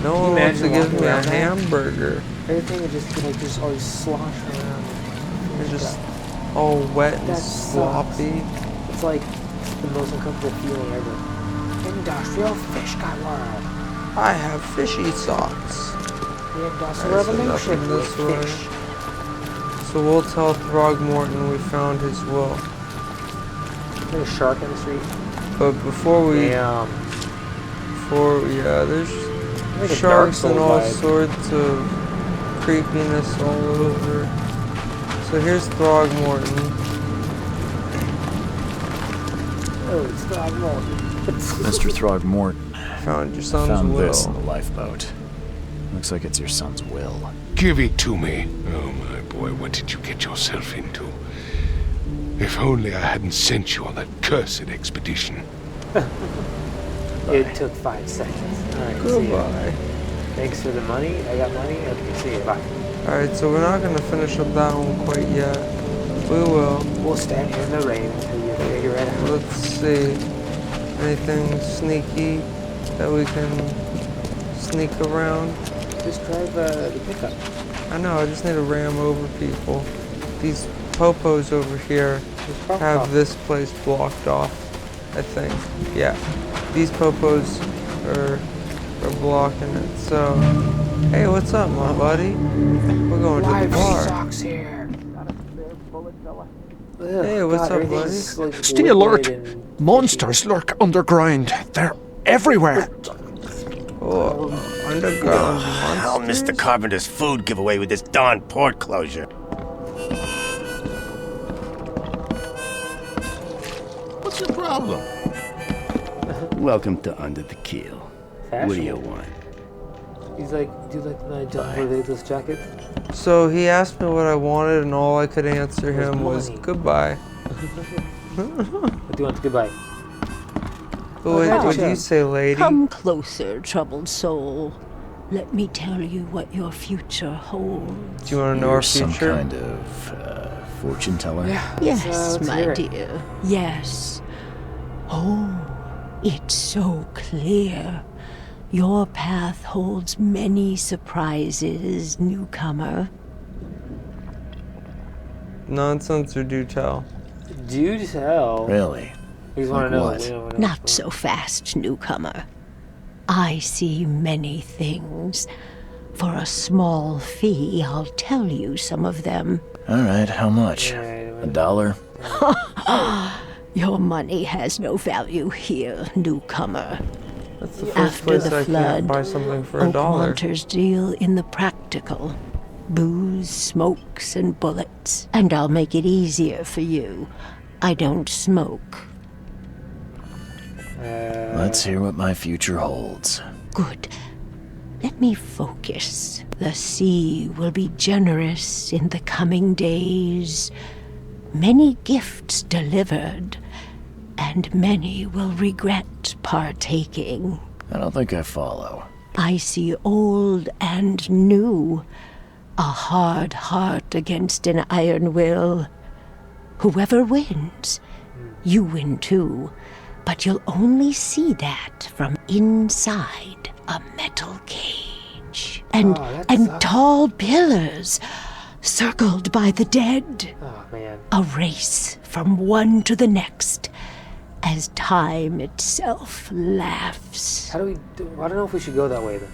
S1: no
S2: Can you
S1: one wants to
S2: imagine
S1: give me a
S2: walking around there?
S1: hamburger.
S2: Everything would just always slosh around.
S1: They're just all wet and
S2: That sucks.
S1: sloppy.
S2: It's like the most uncomfortable feeling ever. Industrial fish got world.
S1: I have fishy socks.
S2: The Industrial
S1: Alright, so
S2: Revolution
S1: nothing
S2: with
S1: this way.
S2: fish.
S1: So we'll tell Throgmorton we found his will.
S2: There's a shark in the street.
S1: But before we,
S2: Damn.
S1: there's
S2: Like a
S1: sharks
S2: Dark
S1: and
S2: Souls
S1: all
S2: vibe.
S1: sorts of creepiness all over. So here's Throgmorton.
S2: Oh, it's not wrong.
S3: Mr. Throgmorton,
S1: Found your son's
S3: found
S1: will.
S3: this in the lifeboat. Looks like it's your son's will.
S4: Give it to me. Oh, my boy, what did you get yourself into? If only I hadn't sent you on that cursed expedition.
S2: It took 5 seconds. Alright, see ya.
S1: Goodbye.
S2: Thanks for the money. I got money. Okay, see you. Bye.
S1: Alright, so we're not gonna finish up that one quite yet. We will.
S2: We'll stand here in the rain until you figure it out.
S1: Let's see. Anything sneaky that we can sneak around?
S2: Just drive the pickup.
S1: I know, I just need to ram over people. These popos over here have this place blocked off, I think. Yeah. These popos are blocking it. So, hey, what's up, my buddy? We're going to the bar.
S2: Socks here.
S1: Hey, what's up, buddy?
S9: Stay alert. Monsters lurk underground. They're everywhere.
S1: Oh, underground
S10: I'll miss the carpenter's food giveaway with this darn port closure.
S4: What's your problem?
S10: Welcome to Under the Keel. What do you want?
S2: He's like, do you like my Barbados jacket?
S1: So he asked me what I wanted, and all I could answer him was
S2: money.
S1: goodbye.
S2: What do you want? Goodbye.
S1: What would you say, lady?
S11: Come closer, troubled soul. Let me tell you what your future holds.
S1: Do you want to know
S3: You're
S1: our
S3: some
S1: future?
S3: kind of fortune teller?
S11: Yes,
S2: let's
S11: my
S2: hear it.
S11: dear. Yes. Oh, it's so clear. Your path holds many surprises, newcomer.
S1: Nonsense or do tell?
S2: Do tell.
S3: Really?
S2: He's want to
S3: Like
S2: know.
S3: what?
S11: Not so fast, newcomer. I see many things. For a small fee, I'll tell you some of them.
S3: All right, how much? $1?
S11: Your money has no value here, newcomer.
S1: That's the first
S11: After
S1: place
S11: the
S1: I
S11: flood,
S1: can't buy something for $1.
S11: Oakwanters deal in the practical. Booze, smokes, and bullets. And I'll make it easier for you. I don't smoke.
S3: Let's hear what my future holds.
S11: Good. Let me focus. The sea will be generous in the coming days. Many gifts delivered, and many will regret partaking.
S3: I don't think I follow.
S11: I see old and new. A hard heart against an iron will. Whoever wins, you win too. But you'll only see that from inside a metal cage. And tall pillars circled by the dead.
S2: Oh, man.
S11: A race from one to the next as time itself laughs.
S2: How do we do? I don't know if we should go that way then.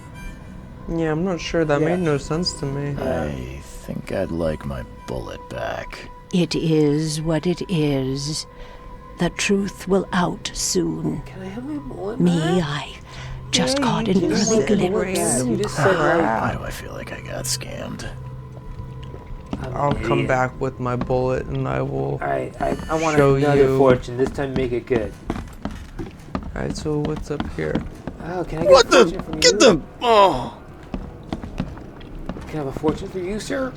S1: Yeah, I'm not sure. That made no sense to me.
S3: I think I'd like my bullet back.
S11: It is what it is. The truth will out soon.
S2: Can I have my bullet
S11: Me,
S2: back?
S11: I just caught an early glimpse.
S2: You just said like...
S3: Why do I feel like I got scammed?
S1: I'll come back with my bullet and I will
S2: Alright, I want
S1: show
S2: another
S1: you.
S2: fortune. This time make it good.
S1: Alright, so what's up here?
S2: Oh, can I get a fortune from you?
S3: Get the... Oh!
S2: Can I have a fortune for you, sir?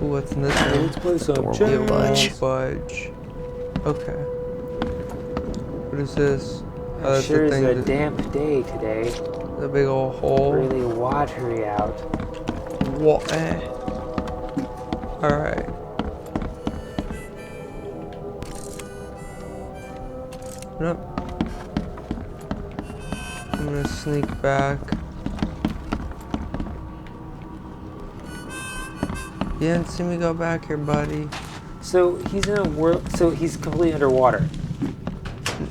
S1: Ooh, what's in this room?
S2: Let's play some
S3: Door
S2: chess.
S3: won't budge.
S1: Budge. Okay. What is this? Oh,
S2: It
S1: that's
S2: sure
S1: the
S2: is
S1: thing
S2: a
S1: that-
S2: damp day today.
S1: The big old hole.
S2: Really watery out.
S1: What? Alright. Nope. I'm gonna sneak back. You didn't see me go back here, buddy.
S2: So he's in a world. So he's completely underwater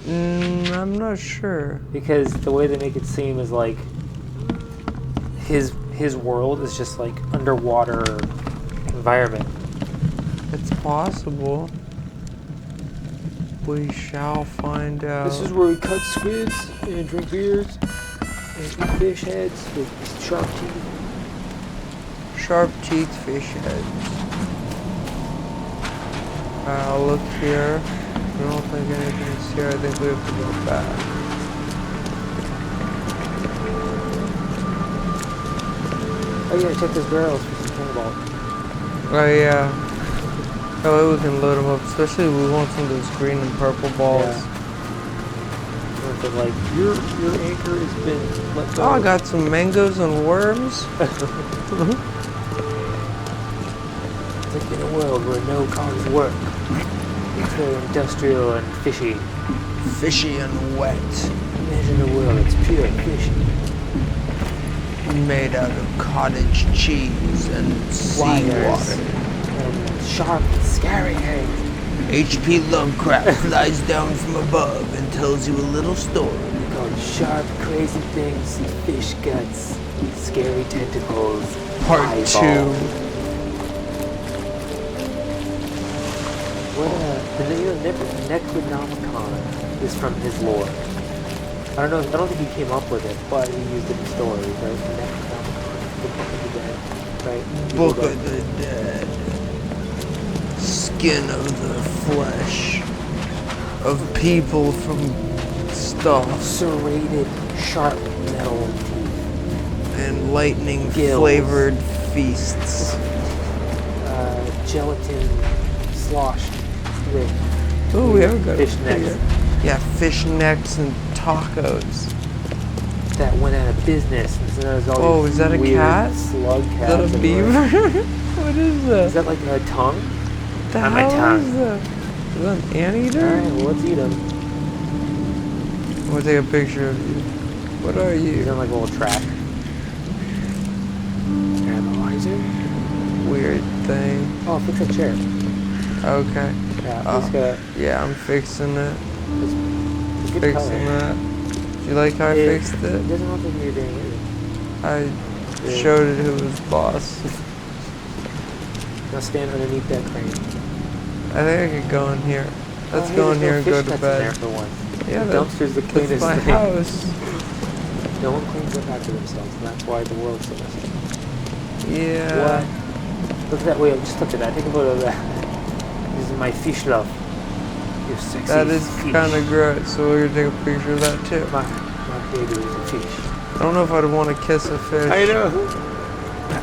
S1: I'm not sure.
S2: because the way they make it seem is like his world is just like underwater environment.
S1: It's possible. We shall find out.
S2: This is where we cut squids and drink beers and eat fish heads with sharp teeth.
S1: Sharp teeth fish heads. I'll look here. I don't think anything's here. I think we have to go back.
S2: Oh yeah, check those barrels for some cannonball.
S1: Oh yeah. That way we can load them up. Especially we want some of those green and purple balls.
S2: Yeah. But like your anchor has been let go.
S1: Oh, I got some mangoes and worms.
S2: It's like in a world where no cars work. It's very industrial and fishy.
S1: Fishy and wet.
S2: Imagine a world that's pure and fishy.
S1: Made out of cottage cheese and
S2: Wires
S1: seawater.
S2: and sharp and scary eggs.
S1: H.P. Lovecraft flies down from above and tells you a little story.
S2: Called sharp, crazy things, fish guts, scary tentacles.
S1: Part
S2: eyeball.
S1: 2.
S2: What the Necronomicon is from his lore. I don't think he came up with it, but he used it in stories, right? The Necronomicon, the Book of the Dead, right?
S1: Book of the Dead. Skin of the flesh. Of people from stuff.
S2: Serrated, sharp metal teeth.
S1: And lightning
S2: Gills.
S1: flavored feasts.
S2: Gelatin sloshed with
S1: Oh, we have a good
S2: fish necks
S1: Yeah, fish necks and tacos.
S2: that went out of business. And so there's all
S1: Oh,
S2: these
S1: is that a
S2: weird
S1: cat?
S2: Slug
S1: Is
S2: cats.
S1: that a
S2: everywhere.
S1: beaver? What is that?
S2: Is that like a tongue?
S1: The
S2: On my
S1: hell
S2: tongue.
S1: is that? Is that an anteater?
S2: Alright, well, let's eat them.
S1: I'm gonna take a picture of you. What are
S2: He's
S1: you?
S2: on like a little track. Analyzer?
S1: Weird thing.
S2: Oh, fix a chair.
S1: Okay.
S2: Yeah, he's got
S1: Yeah, I'm fixing it.
S2: it's a good
S1: Fixing
S2: color.
S1: that. Do you like how I fixed
S2: It
S1: it?
S2: doesn't look like you're doing it.
S1: I showed it who was boss.
S2: Now stand underneath that crane.
S1: I think I could go in here. Let's
S2: Oh, hey,
S1: go in
S2: there's no
S1: here and go
S2: fish
S1: to
S2: nuts in there
S1: bed.
S2: for once.
S1: Yeah,
S2: the
S1: that-
S2: dumpster's the
S1: That's
S2: cleanest
S1: my
S2: thing.
S1: house.
S2: No one cleans up after themselves, and that's why the world's so messy.
S1: Yeah.
S2: What? Look at that. Wait, just look at that. Take a photo of that. This is my fish love. Your sexy
S1: That is
S2: fish.
S1: kind of gross, so we're gonna take a picture of that too.
S2: My baby is a fish.
S1: I don't know if I'd want to kiss a fish.
S2: I know.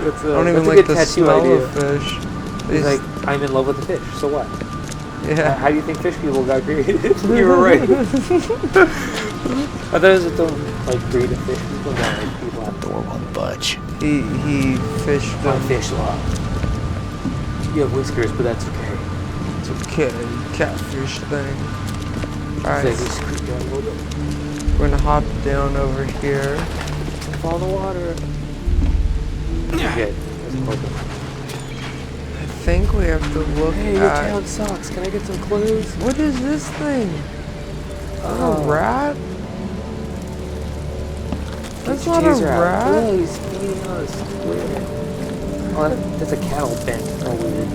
S2: That's a,
S1: I don't even
S2: that's a
S1: like
S2: good
S1: the
S2: tattoo
S1: smell
S2: idea.
S1: of fish.
S2: He's like, I'm in love with the fish, so what?
S1: Yeah.
S2: How do you think fish people got created? You were right. I thought it was its own like breed of fish people. No, like people have
S3: Door won't budge.
S1: He fished
S2: my
S1: them.
S2: fish love. You have whiskers, but that's okay.
S1: It's okay, catfish thing. Alright,
S2: Just creep down a little bit.
S1: we're gonna hop down over here.
S2: Fall in the water. Good. That's important.
S1: I think we have to look
S2: Hey, your
S1: at...
S2: town sucks. Can I get some clues?
S1: What is this thing? Is that a rat? That's not a rat.
S2: Oh, he's feeding on a squid. Oh, that's a cattle bent. Oh, weird.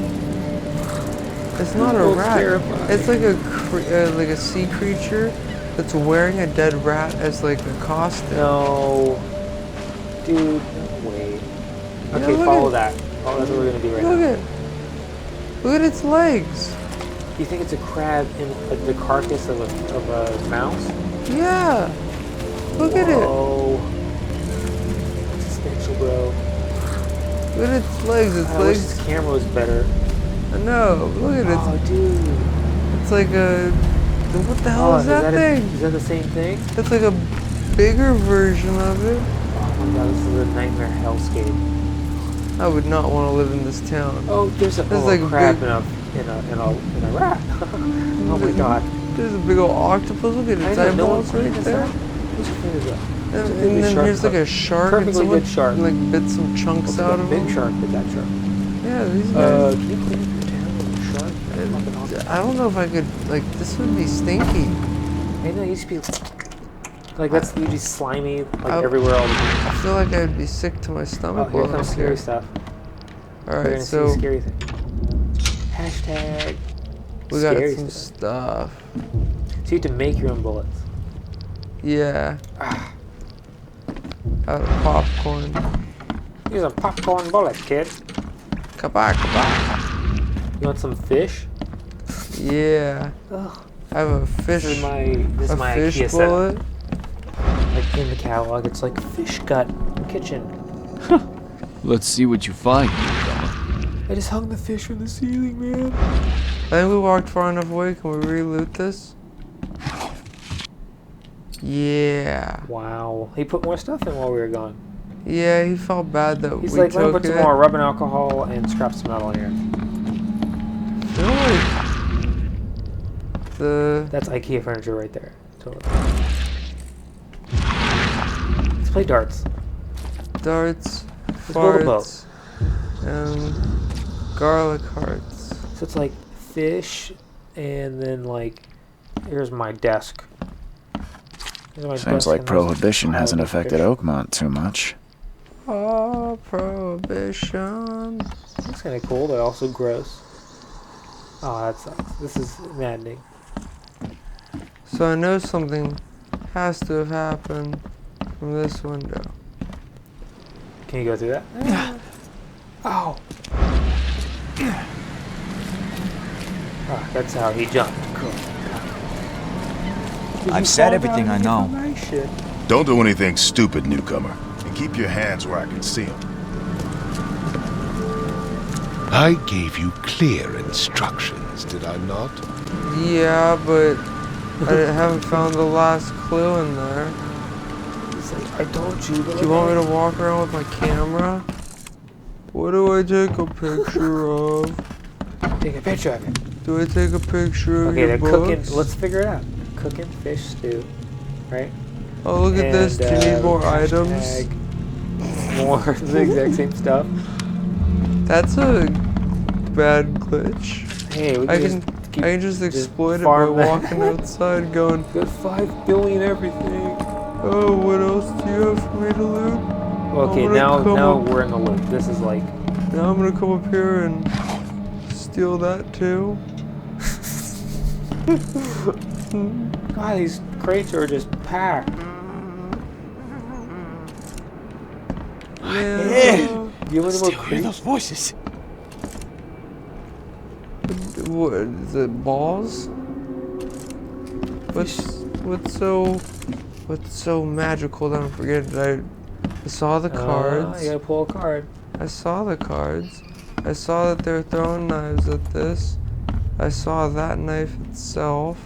S1: It's not a rat.
S2: Terrifying.
S1: It's like a sea creature that's wearing a dead rat as like a costume.
S2: No. Dude, wait. Okay,
S1: look
S2: follow
S1: at-
S2: that. Oh, that's what we're gonna do right
S1: Look
S2: now.
S1: look at its legs.
S2: You think it's a crab in the carcass of a mouse?
S1: Yeah. Look at it.
S2: Oh. Existential, bro.
S1: Look at its legs. Its
S2: I wish
S1: legs.
S2: this camera was better.
S1: I know. Look at it.
S2: Oh, dude.
S1: It's like a. What the hell is that thing?
S2: Is that the same thing?
S1: It's like a bigger version of it.
S2: Oh my god, this is a nightmare hellscape.
S1: I would not want to live in this town.
S2: Oh, there's a
S1: like a
S2: crab
S1: big-
S2: in a rat. Oh my god.
S1: There's a big old octopus. Look at
S2: I
S1: its
S2: know, no
S1: eyeballs
S2: one's
S1: right there.
S2: Who's afraid of that?
S1: And then here's like a shark. And
S2: Perfectly
S1: someone
S2: good shark.
S1: like bit some chunks out of
S2: big
S1: him.
S2: shark, but that shark.
S1: Yeah, these guys.
S2: Can you clean up your town with a shark? Fucking awesome.
S1: I don't know if I could. Like, this would be stinky.
S2: I know, you used to be like that's usually slimy like
S1: I-
S2: everywhere all the time.
S1: I feel like I'd be sick to my
S2: Oh,
S1: stomach.
S2: here
S1: while
S2: comes
S1: I'm
S2: scary
S1: here.
S2: stuff.
S1: All
S2: We're
S1: right,
S2: gonna
S1: so
S2: see scary thing. Hashtag.
S1: we got
S2: scary
S1: some stuff.
S2: So you have to make your own bullets.
S1: Yeah. Out of popcorn.
S2: Use a popcorn bullet, kid.
S1: Kabak, kabak.
S2: You want some fish?
S1: Yeah.
S2: Ugh.
S1: I have a fish.
S2: This is my
S1: fish
S2: IKEA
S1: bullet.
S2: setup. Like in the catalog, it's like fish gut kitchen.
S3: Let's see what you find.
S2: I just hung the fish from the ceiling, man.
S1: I think we walked far enough away. Can we re-loot this? Yeah.
S2: Wow. He put more stuff in while we were gone.
S1: Yeah, he felt bad that
S2: He's
S1: we
S2: like, let me
S1: took
S2: put
S1: it.
S2: some more rubbing alcohol and scraps of metal here.
S1: I feel like
S2: That's IKEA furniture right there. Totally. Let's play darts.
S1: darts,
S2: build a boat.
S1: farts, and garlic hearts.
S2: So it's like fish, and then like, here's my desk. Here's my
S3: Seems
S2: desk
S3: like
S2: and there's
S3: prohibition
S2: all
S3: hasn't
S2: the
S3: affected
S2: fish.
S3: Oakmont too much.
S1: Oh, prohibition.
S2: That's kind of cool, but also gross. Oh, that sucks. This is maddening.
S1: So I know something has to have happened from this window.
S2: Can you go through that? Oh. Ah, that's how he jumped. Cool.
S6: I've said everything I know.
S2: Nice shit.
S4: Don't do anything stupid, newcomer. And keep your hands where I can see them. I gave you clear instructions, did I not?
S1: Yeah, but I haven't found the last clue in there.
S2: He's like, I told you.
S1: Do you want me to walk around with my camera? What do I take a picture of?
S2: Take a picture of it.
S1: Do I take a picture of
S2: Okay,
S1: your
S2: they're
S1: books?
S2: cooking. Let's figure it out. Cooking fish stew, right?
S1: Oh, look at this. Do you need more items?
S2: hashtag More the exact same stuff.
S1: That's a bad glitch.
S2: Hey, we
S1: I
S2: can
S1: can just exploit it by
S2: farm that.
S1: walking outside going,
S2: got 5 billion everything.
S1: oh, what else do you have for me to loot?
S2: Okay,
S1: I'm gonna come
S2: now
S1: up-
S2: we're in the loop. This is like
S1: Now I'm gonna come up here and steal that too.
S2: God, these crates are just packed.
S1: Yeah.
S2: Do you have any more crates?
S7: those voices.
S1: What is it? Balls? What's so magical that I'm forgetting? I saw the cards.
S2: You gotta pull a card.
S1: I saw the cards. I saw that they're throwing knives at this. I saw that knife itself.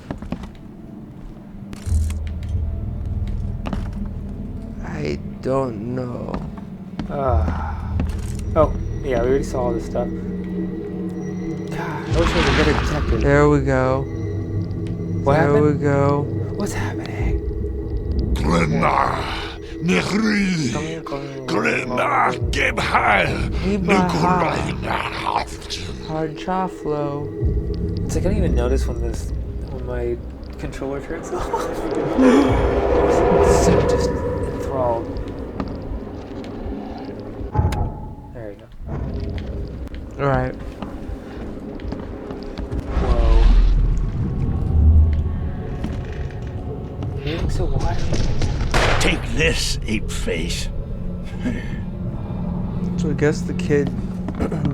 S1: I don't know.
S2: Oh, yeah, we already saw all this stuff. God, I wish I was a better detective.
S1: There we go.
S2: What
S1: there
S2: happened?
S1: we go.
S2: What's happening?
S1: Hard Chaflo.
S2: It's like I don't even notice when my controller turns off. So just enthralled. There you go.
S1: Alright.
S2: Whoa. Moving so wildly.
S10: Take this, ape-face.
S1: So I guess the kid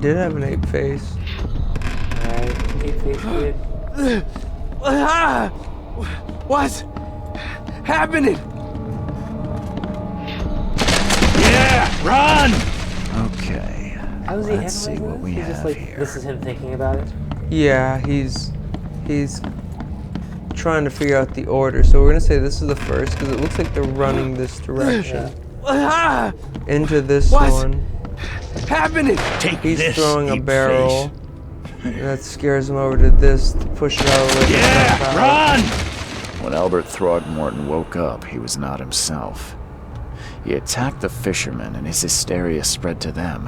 S1: did have an ape face.
S2: Alright, ape-face kid.
S7: What's happening?
S10: Yeah, run!
S3: Okay.
S2: How is he
S3: Let's see
S2: analyzing
S3: what
S2: this?
S3: we
S2: He's just
S3: have
S2: like,
S3: here.
S2: this is him thinking about it?
S1: Yeah, he's trying to figure out the order. So we're gonna say this is the first because it looks like they're running this direction into this one.
S7: Happening?
S1: He's throwing a barrel. That scares him over to this to push it out of the way.
S10: Yeah, run!
S3: When Albert Throgmorton woke up, he was not himself. He attacked the fishermen, and his hysteria spread to them.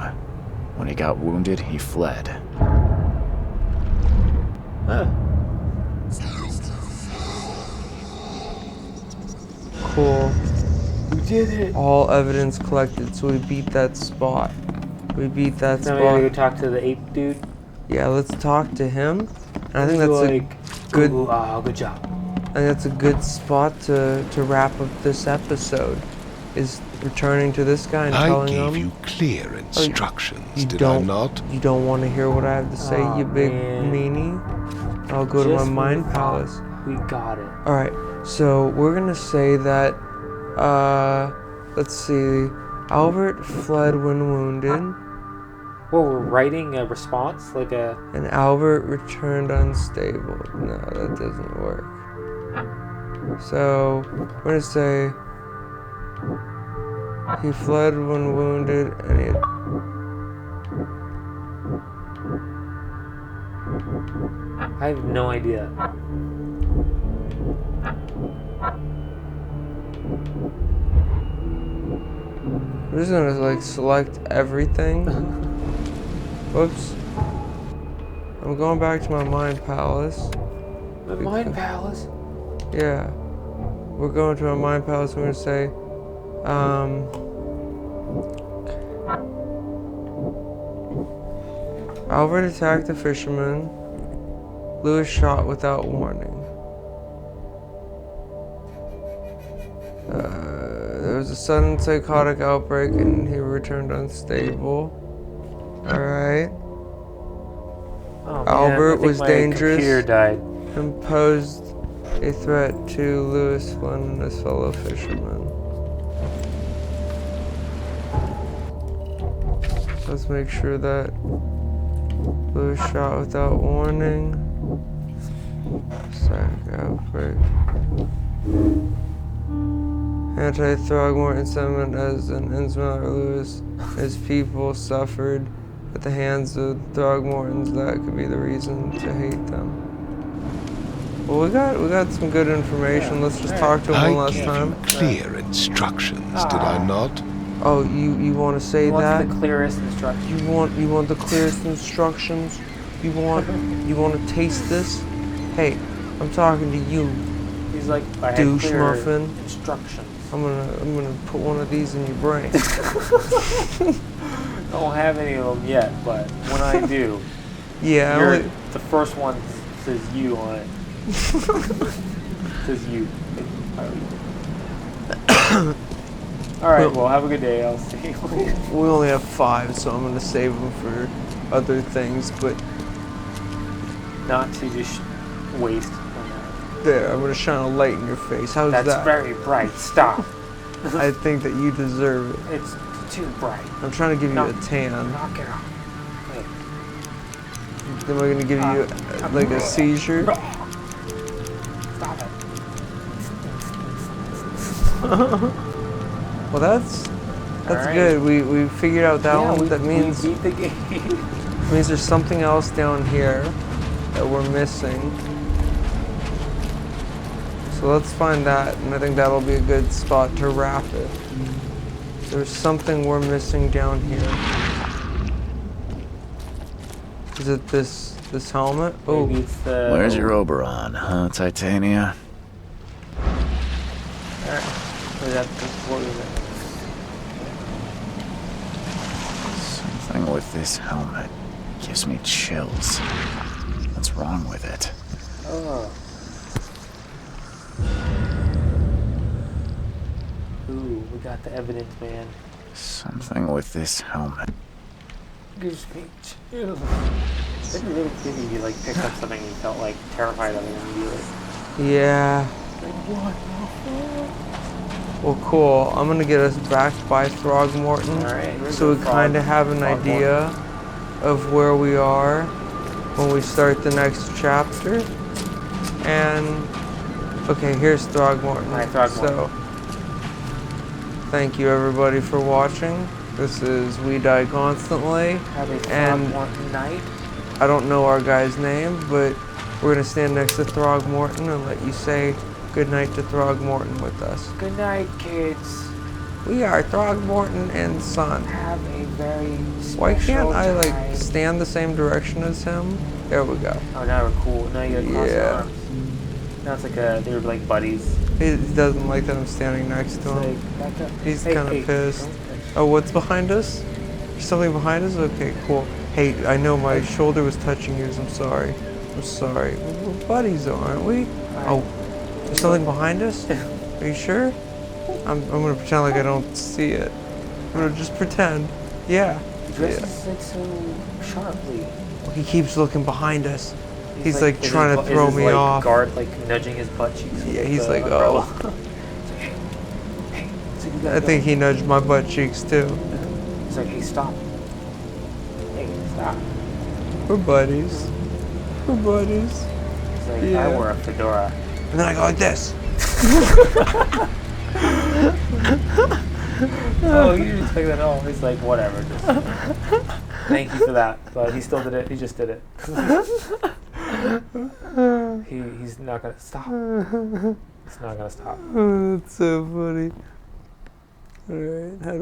S3: When he got wounded, he fled.
S1: Cool.
S2: We did it!
S1: All evidence collected, so we beat that spot. We beat that
S2: Now we gotta go
S1: spot.
S2: talk to the ape dude.
S1: Yeah, let's talk to him. And I think that's
S2: like,
S1: a good.
S2: good job.
S1: I think that's a good spot to wrap up this episode. Is returning to this guy and
S4: I
S1: telling
S4: gave
S1: him.
S4: you clear instructions,
S1: You
S4: did
S1: don't,
S4: I not?
S1: You don't want to hear what I have to say,
S2: Aw,
S1: you big
S2: man.
S1: meanie. I'll go to
S2: Just
S1: my
S2: when
S1: mind
S2: we thought
S1: palace.
S2: We got it.
S1: Alright, so we're gonna say that, let's see, Albert fled when wounded,
S2: Well, we're writing a response, like a...
S1: and Albert returned unstable. No, that doesn't work. So, we're gonna say, he fled when wounded, and he...
S2: I have no idea.
S1: I'm just gonna like select everything. Whoops. I'm going back to my mind palace.
S2: The Mind Palace?
S1: Yeah. We're going to my mind palace. We're gonna say, Albert attacked the fisherman. Lewis shot without warning. There was a sudden psychotic outbreak and he returned unstable. Alright.
S2: Oh,
S1: Albert
S2: man, I think
S1: was
S2: my
S1: dangerous
S2: computer died.
S1: and posed a threat to Lewis Flynn and his fellow fishermen. Let's make sure that Lewis shot without warning. Psych outbreak. Anti-Throgmorton sentiment as an Innsmouth Lewis, his people suffered at the hands of Throgmortons. That could be the reason to hate them. Well, we got some good information. Let's just talk to him one
S4: I
S1: last
S4: gave
S1: time.
S4: you clear instructions, did I not?
S1: Oh, you want to say that?
S2: What's the clearest instruction?
S1: You want the clearest instructions? You want to taste this? Hey, I'm talking to you,
S2: He's like, I had
S1: douche
S2: clear
S1: muffin.
S2: instructions.
S1: I'm gonna put one of these in your brain.
S2: I don't have any of them yet, but when I do,
S1: Yeah,
S2: the first one says you on it. Says you. Alright, well, have a good day. I'll see you later.
S1: we only have 5, so I'm gonna save them for other things. But
S2: Not to just waste.
S1: there, I'm gonna shine a light in your face. How's
S2: That's
S1: that?
S2: very bright. Stop.
S1: I think that you deserve it.
S2: It's too bright.
S1: I'm trying to give you
S2: No.
S1: a tan.
S2: Knock it off. Wait.
S1: Am I gonna give you like a seizure?
S2: Stop it.
S1: Well, that's
S2: Alright.
S1: good. We figured out that one.
S2: We
S1: That means
S2: we beat the game.
S1: means there's something else down here that we're missing. So let's find that, and I think that'll be a good spot to wrap it. There's something we're missing down here. Is it this helmet? Oh,
S3: where's your Oberon, huh, Titania? Something with this helmet gives me chills. What's wrong with it?
S2: Oh. Ooh, we got the evidence, man.
S3: Something with this helmet.
S2: Gives me chills. It'd be really creepy if you like picked up something and you felt like terrified of it immediately.
S1: yeah.
S2: Like what the fuck?
S1: Well, cool. I'm gonna get us back by Throgmorton,
S2: Alright,
S1: so we kind of have an idea of where we are when we start the next chapter. And okay, here's Throgmorton.
S2: Alright, Throgmorton.
S1: So, thank you everybody for watching. This is We Die Constantly,
S2: Have a
S1: and
S2: Throgmorton night.
S1: I don't know our guy's name, but we're gonna stand next to Throgmorton and let you say good night to Throgmorton with us.
S2: Good night, kids.
S1: We are Throgmorton and Son.
S2: Have a very special
S1: Why can't I like
S2: time.
S1: stand the same direction as him? There we go.
S2: Oh, now we're cool. Now you got crossed
S1: Yeah.
S2: arms. Now it's like they were like buddies.
S1: He doesn't like that I'm standing next to him.
S2: Like, back up.
S1: He's
S2: Hey,
S1: kind of
S2: hey,
S1: pissed.
S2: don't touch.
S1: Oh, what's behind us? There's something behind us? Okay, cool. Hey, I know my shoulder was touching yours. I'm sorry. I'm sorry. We're buddies though, aren't we? Oh, there's something behind us? Are you sure? I'm gonna pretend like I don't see it. I'm gonna just pretend. Yeah.
S2: He dresses like so sharply.
S1: He keeps looking behind us. He's like trying to
S2: is
S1: throw
S2: his,
S1: me
S2: like,
S1: off.
S2: Guard like nudging his butt cheeks.
S1: Yeah,
S2: with
S1: he's
S2: the
S1: like,
S2: umbrella.
S1: oh.
S2: He's like, hey, so you gotta
S1: I think
S2: go.
S1: he nudged my butt cheeks too.
S2: He's like, hey, stop. Hey, stop.
S1: We're buddies. We're buddies.
S2: He's like,
S1: Yeah.
S2: I wear a fedora.
S1: And then I go like this.
S2: Oh, you didn't expect that at all. He's like, whatever. Just thank you for that. But he still did it. He just did it. He's not gonna stop. He's not gonna stop.
S1: Oh, that's so funny. Alright, how do I